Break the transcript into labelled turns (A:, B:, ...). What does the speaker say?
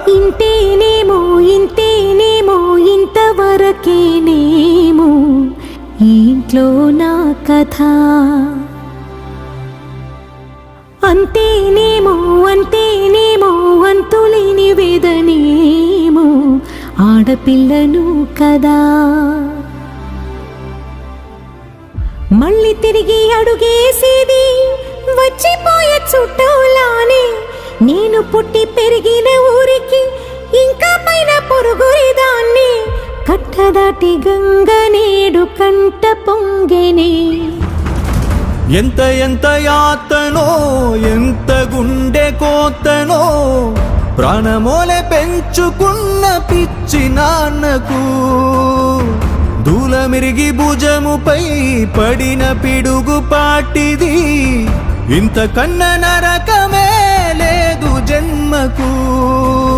A: ఇంతేనేమో ఇంతేనేమో ఇంతవరకేనేమో ఇంట్లో నా కథ. అంతేనేమో అంతేనేమో అంతులేని వేదనేమో ఆడపిల్లను కదా. మళ్ళీ తిరిగి అడుగేసేది వచ్చిపోయే చుట్టూలానే. నేను పుట్టి పెరిగిన ఊరికి ఇంకా పైన పొరుగురిదాన్ని. కట్టదాటి గంగ నేడు కంట పొంగెనే.
B: ఎంత ఎంత యాతనో ఎంత గుండె కోతనో ప్రాణమోలే పెంచుకున్న పిచ్చి నాన్నకు. దూలమిరిగి భుజముపై పడిన పిడుగు పాటిది. ఇంతకన్నా నరకమే లేదు జన్మకు.